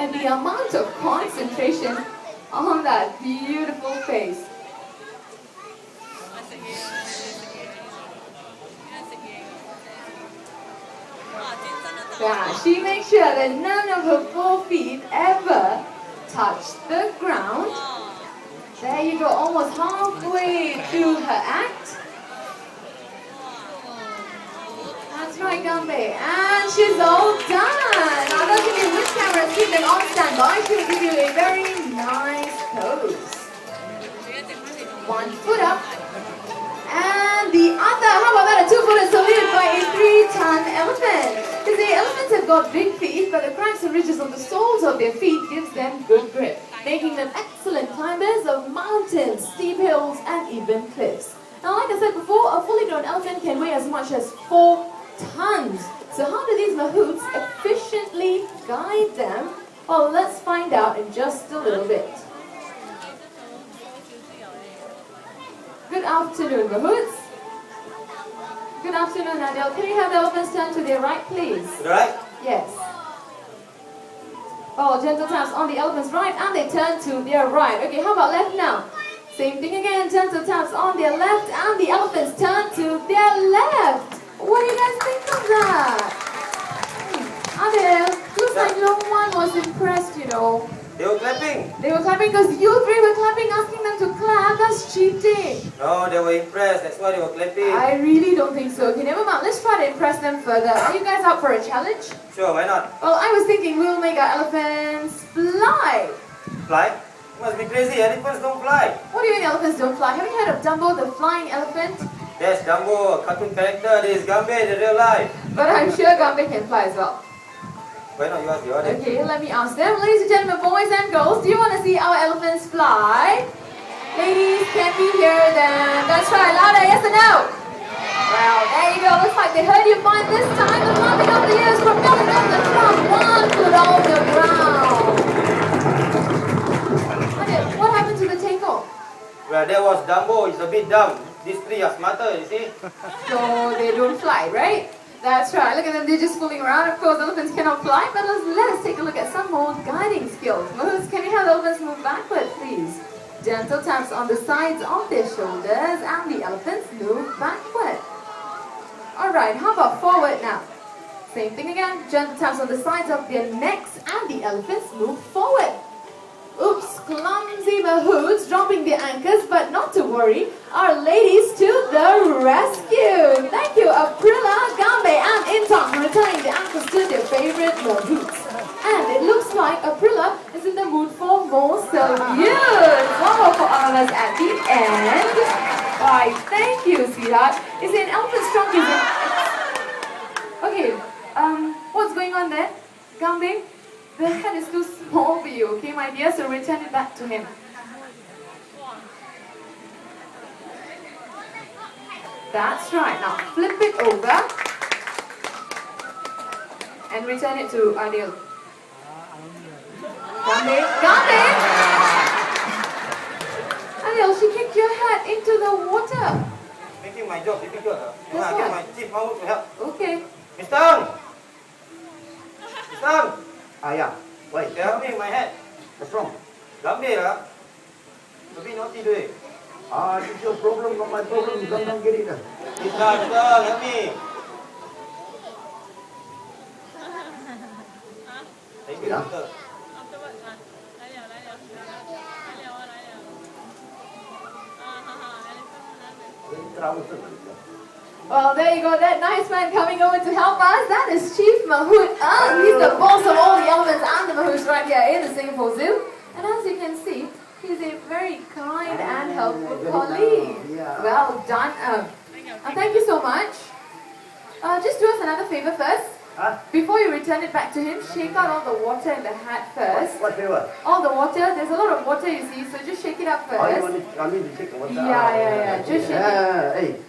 and the amount of concentration on that beautiful face. Yeah, she makes sure that none of her 4 feet ever touch the ground. There you go, almost halfway through her act. That's right, Gambe. And she's all done. Now, those of you with cameras, keep them on standby. She will give you a very nice pose. 1 foot up. And the other, how about that? A 2-footer salute by a 3-ton elephant. Because the elephants have got big feet, but the cracks and ridges on the soles of their feet gives them good grip, making them excellent climbers of mountains, steep hills, and even cliffs. Now, like I said before, a fully grown elephant can weigh as much as 4 tons. So how do these mahouts efficiently guide them? Well, let's find out in just a little bit. Good afternoon, mahouts. Good afternoon, Adele. Can you have the elephants turn to their right, please? Right? Yes. Oh, gentle taps on the elephant's right, and they turn to their right. Okay, how about left now? Same thing again, gentle taps on their left, and the elephants turn to their left. What do you guys think of that? Adele, looks like no one was impressed, you know. They were clapping. They were clapping because you 3 were clapping, asking them to clap. That's cheating. No, they were impressed. That's why they were clapping. I really don't think so. Okay, never mind. Let's try to impress them further. Are you guys up for a challenge? Sure, why not? Well, I was thinking we'll make our elephants fly. Fly? You must be crazy. Elephants don't fly. What do you mean elephants don't fly? Have you heard of Dumbo, the flying elephant? There's Dumbo, a cartoon character. There is Gambe, the real life. But I'm sure Gambe can fly as well. Why not you ask the audience? Okay, let me ask them. Ladies and gentlemen, boys and girls, do you want to see our elephants fly? Ladies, can we hear them? That's right, louder, yes or no? Well, there you go. Looks like they heard you fine this time. The clapping of the ears propelling them from 1 foot off the ground. What happened to the takeoff? Well, that was Dumbo. It's a bit dumb. These 3 are smarter, you see? So they don't fly, right? That's right. Look at them. They're just fooling around. Of course, elephants cannot fly, but let us take a look at some more guiding skills. Mahouts, can you have the elephants move backward, please? Gentle taps on the sides of their shoulders, and the elephants move backward. All right. How about forward now? Same thing again. Gentle taps on the sides of their necks, and the elephants move forward. Oops, clumsy mahouts dropping their anchors, but not to worry. Our ladies to the rescue. Thank you, Aprilla, Gambe, and Intom for returning the anchors to their favorite mahouts. And it looks like Aprilla is in the mood for more salutes. One more for all of us at the end. Why, thank you, sweetheart. Is it an elephant trunk? Is it? Okay, what's going on there? Gambe? The head is too small for you, okay, my dear? So return it back to him. That's right. Now flip it over and return it to Adil. Gambe, Gambe! Adil, she kicked your head into the water. Making my job difficult. That's I get right. my chief mahout to help. Okay. Mr. Ang! Mr. Ang! Yeah. Why? They help me with my head. What's wrong? Gambe lah. A bit naughty today. It's your problem, not my problem. You don't get it. Mr. Help me. Thank you, Yeah. Mr. Well, there you go, that nice man coming over to help us. That is Chief Mahout Ang. He's the boss of all the elephants and the mahouts right here in the Singapore Zoo. And as you can see, he's a very kind and helpful colleague. Well done, Ang. Thank you so much. Just do us another favor first. Huh? Before you return it back to him, shake out all the water in the hat first. What favor? All the water, there's a lot of water you see, so just shake it up first. I need to take the water. Yeah. Just shake it. Hey.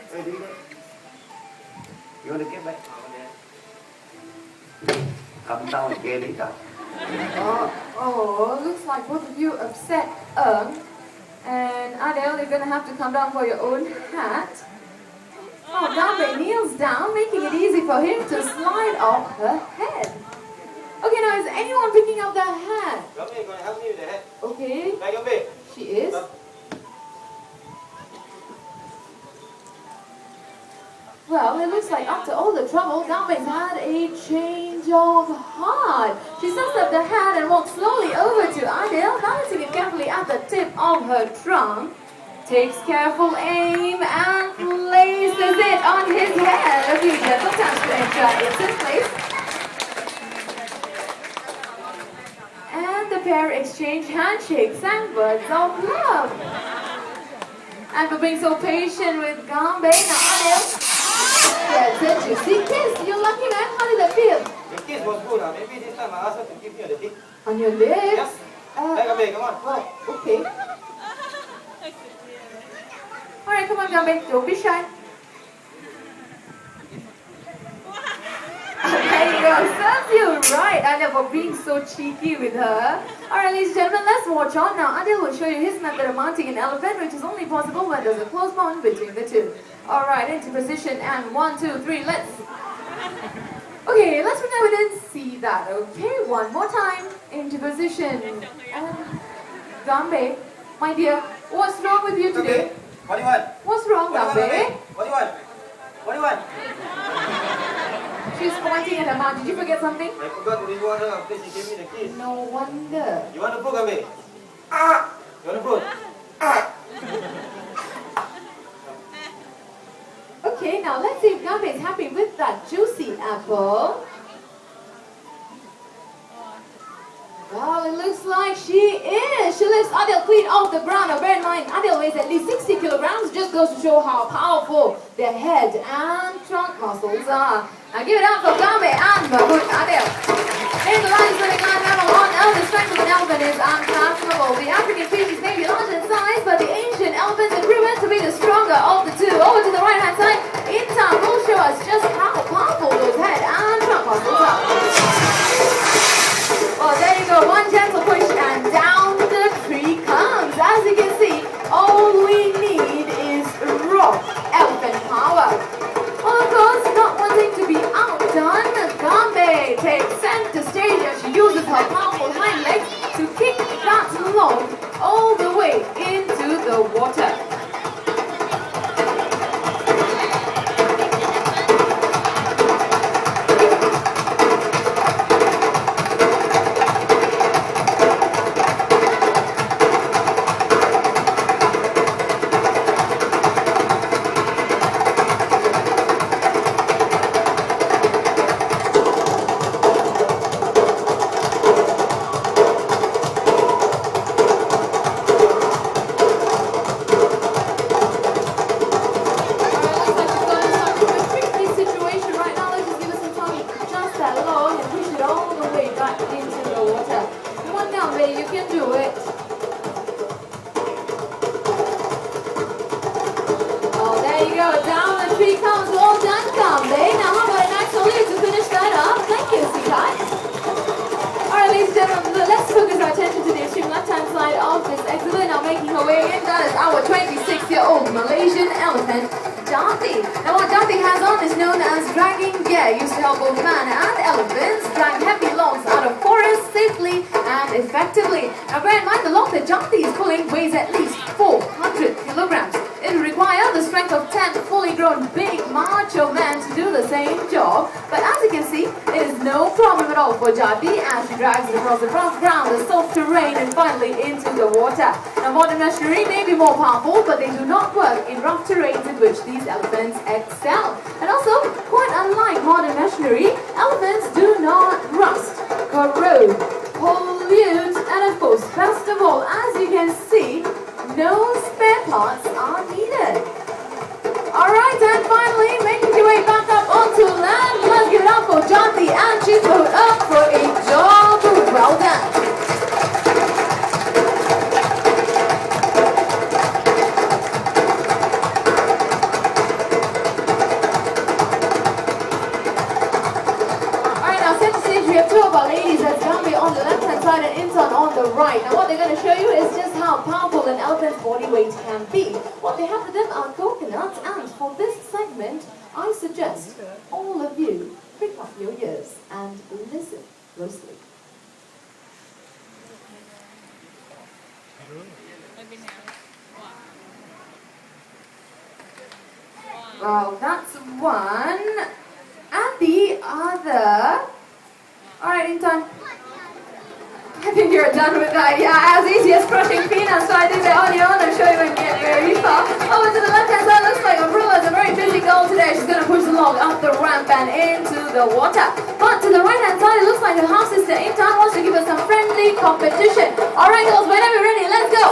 Hey, do you want to get back? Come down and get it. Oh, looks like both of you upset And Adele, you're going to have to come down for your own hat. Oh, Gambe kneels down, making it easy for him to slide off her head. Okay, now is anyone picking up that hat? Gambe, gonna help me with the hat. Okay, Hey, Gambe. she is. Well, it looks like after all the trouble, Gambe's had a change of heart. She sets up the hat and walks slowly over to Adele, balancing it carefully at the tip of her trunk, takes careful aim and places it on his head. A few gentle taps to ensure it's in place. And the pair exchange handshakes and words of love. And for being so patient with Gambe, now Adele gets a juicy kiss. You're lucky, man. How did that feel? The kiss was good. Maybe this time I ask her to give me on the tip. On your lips? Yes. Hey, Gambe, come on. Well, okay. Alright, come on, Gambe. Don't be shy. There you go. Serves you right, Adele, for being so cheeky with her. Alright, ladies and gentlemen, let's watch on. Now, Adele will show you his method of mounting an elephant, which is only possible when there's a close bond between the two. Alright, into position, and 1, 2, 3, let's... Okay, let's pretend we didn't see that, okay? One more time, into position. Gambe, my dear, what's wrong with you today? What do you want? What's wrong, Gambe? What do you want? What do you want? She's pointing at her mouth. Did you forget something? I forgot to reward her after she gave me the kiss. No wonder. You want to put, Gambe? Ah! You want to put? Ah! Okay, now let's see if Gambe is happy with that juicy apple. Well, it looks like she is. She lifts Adele clean off the ground. Now bear in mind, Adele weighs at least 60 kilograms. Just goes to show how powerful their head and trunk muscles are. Now give it up for Gambe and Mahmoud Adele. In the largest living land mammal on Earth, the strength of an elephant is unfathomable. The African species may be large in size, but the ancient elephants are proven to be the stronger of the two. Over to the right-hand side, Intan will show us just how powerful those head and trunk muscles are. Well, there you go. One gentle push and down the tree comes. As you can see, all we need is raw elephant power. Well, of course, not wanting to be outdone, Gambe takes center stage as she uses her powerful hind legs to kick that log all the way into the water. Let's focus our attention to the extreme left-hand side of this exhibit. Now making her way in, that is our 26-year-old Malaysian elephant, Jati. Now what Jati has on is known as dragging gear, used to help both man and elephants drag heavy logs out of forests safely and effectively. Now bear in mind, the log that Jati is pulling weighs at least 400 kilograms. It will require the strength of 10 fully grown big macho men to do the same job. But as you can see, it is no problem at all for Jati as she drags it across the rough ground, the soft terrain, and finally into the water. Now modern machinery may be more powerful, but they do not work in rough terrains in which these elephants excel. And also, quite unlike modern machinery, elephants do not rust, corrode, pollute, and of course, best of all, as you can see, no spare parts are needed. Alright, and finally, making your way back up onto land, let's give it up for Jati, and she's put up for a job well done. Alright, now set the stage, we have two of our ladies, that's Gambe on the left-hand side and Intan on the right. Now what they're going to show you is just how powerful an elephant's body weight can be. What they have with them are coconuts, and for this segment, I suggest all of you prick up your ears and listen closely. Well, that's one. And the other. Alright, in time. I think you're done with that. Yeah, as easy as crushing peanuts. So I did it on your own. I'm sure you won't get very far. Over to the left hand side, looks like Umbrella's a very busy girl today. She's going to push the log up the ramp and into the water. But to the right hand side, it looks like her half sister Intan wants to give us some friendly competition. Alright girls, whenever you're ready, let's go!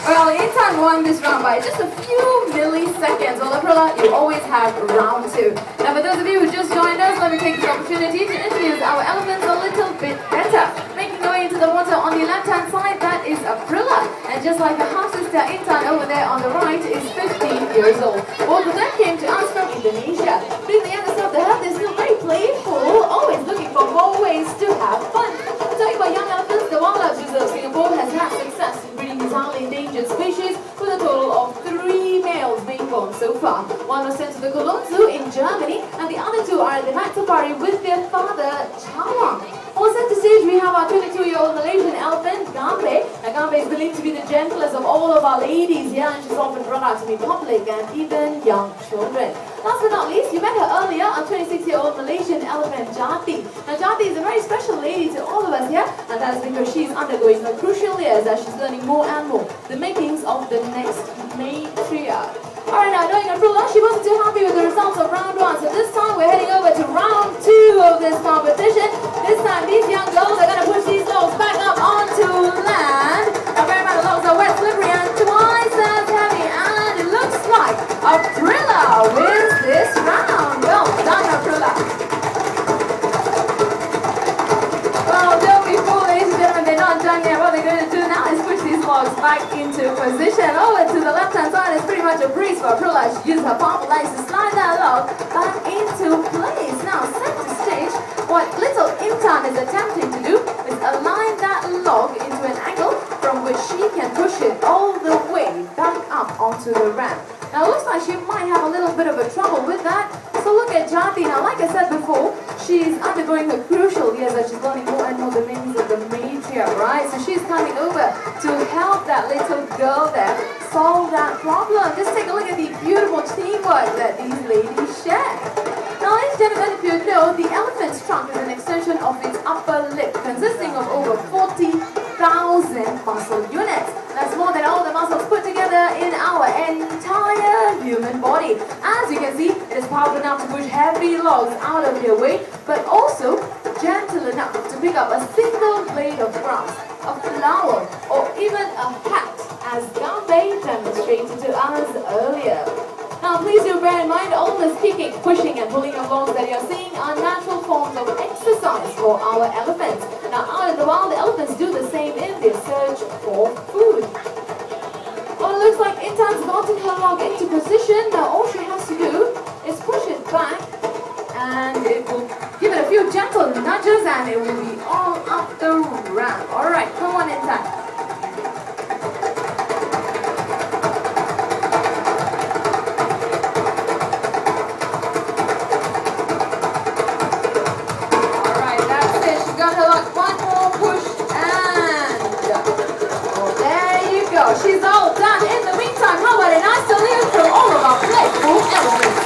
Well, Intan won this round by just a few milliseconds. Well, Umbrella, you always have round two. Now, for those of you who just joined us, let me take this opportunity to introduce our elephants a little bit better. Making her way into the water on the left-hand side, that is Umbrella. And just like her half-sister Intan over there on the right is 15 years old. Both of them came to us from Indonesia. Being the youngest of the herd, they're still very playful, always looking for more ways to have fun. Talking about young elephants, the Wildlife Reserve Singapore has had success in breeding these highly endangered species with a total of 3 males being born so far. One was sent to the Cologne Zoo in Germany, and the other 2 are at the night safari with their father, Chawang. On center stage, we have our 22-year-old Malaysian elephant, Gambe. Now, Gambe is believed to be the gentlest of all of our ladies here, and she's often brought out to be public and even young children. Last but not least, you met her earlier, our 26-year-old Malaysian elephant, Jati. Now, Jati is a very special lady to all of us here, and that is because she's undergoing her crucial years as she's learning more and more, the makings of the next matriarch. Alright, now knowing Abdullah, she wasn't too happy with the results of round 1, so this time we're heading over to round 2 of this competition. This time these young girls are going to push these logs back up onto land. Now bear in mind the logs are wet, slippery and twice as heavy, and it looks like Abdullah wins this round. Well done, Abdullah. Well, don't be fooled, ladies and gentlemen, they're not done yet. What they're going to do now is push these logs back into position. Over to the left-hand side is pretty much a breeze for Prula. She uses her powerful legs to slide that log back into place. Now, center stage, what little Intan is attempting to do is align that log into an angle from which she can push it all the way back up onto the ramp. Now, it looks like she might have a little bit of a trouble with that. So look at Jati. Now, like I said before, she's undergoing her crucial years as she's learning more and more the meanings of the matriarch, right? So she's coming over to help that little girl there solve that problem. Just take a look at the beautiful teamwork that these ladies share. Now, ladies and gentlemen, if you know, the elephant's trunk is an extension of its upper lip, consisting of over 40,000 muscle units. That's more than all the muscles put together in our entire human body. As you can see, it is powerful enough to push heavy logs out of your way, but also gentle enough to pick up a single blade of grass, a flower, or even a hat, as Gambe demonstrated to us earlier. Now, please do bear in mind, all this kicking, pushing, and pulling of logs that you're seeing are natural forms of exercise for our elephants. Now, out in the wild, the elephants do the same in their search for food. Well, it looks like Intan's gotten her log into position. Now, all she has to do is push it back, and it will give it a few gentle nudges, and it will be all up the ramp. All right, come on, Intan. She's all done. In the meantime, how about a nice salute from all of our playful elephants?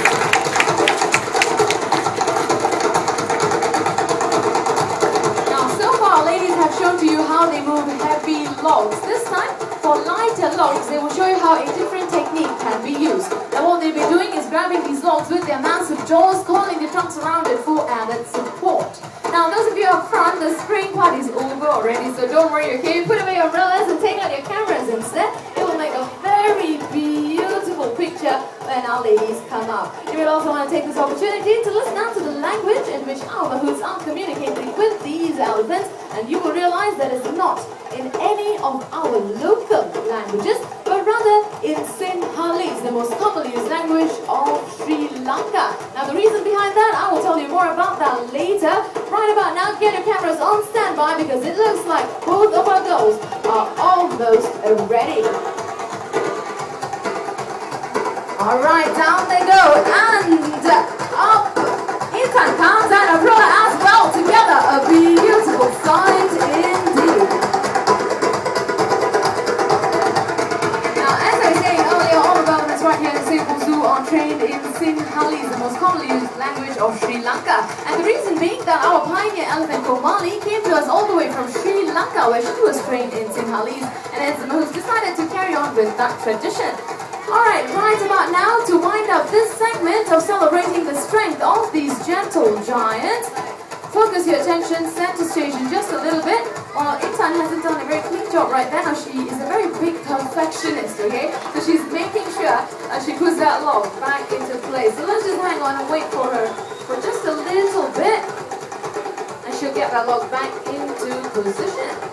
Now, so far, ladies have shown to you how they move heavy logs. This time, for lighter logs, they will show you how a different technique can be used. And what they'll be doing is grabbing these logs with their massive jaws, coiling the trunks around it for added support. Now, those of you up front, the spring party's over already, so don't worry, okay? Put away your umbrellas and take out your cameras instead. It will make a very beautiful picture when our ladies come up. You will also want to take this opportunity to listen out to the language in which our mahouts are communicating with these elephants, and you will realize that it's not in any of our local languages, but rather in Sinhalese, the most commonly used language of Sri Lanka. Now, the reason behind that, I will tell you more about that later. Right about now, get your cameras on standby because it looks like both of our girls are almost ready. Alright, down they go, and up. Intan comes and Aurora as well together. A beautiful sight indeed. Now, as I was saying earlier, all of the elephants right here in Singapore Zoo are trained in Sinhalese, the most commonly used language of Sri Lanka. And the reason being that our pioneer elephant Komali came to us all the way from Sri Lanka, where she was trained in Sinhalese, and as the Mahouts decided to carry on with that tradition. Alright, right about now, to wind up this segment of celebrating the strength of these gentle giants, focus your attention center station just a little bit. Well, Intan hasn't done a very clean job right there. Now she is a very big perfectionist, okay? So she's making sure that she puts that log back into place. So let's just hang on and wait for her for just a little bit, and she'll get that log back into position.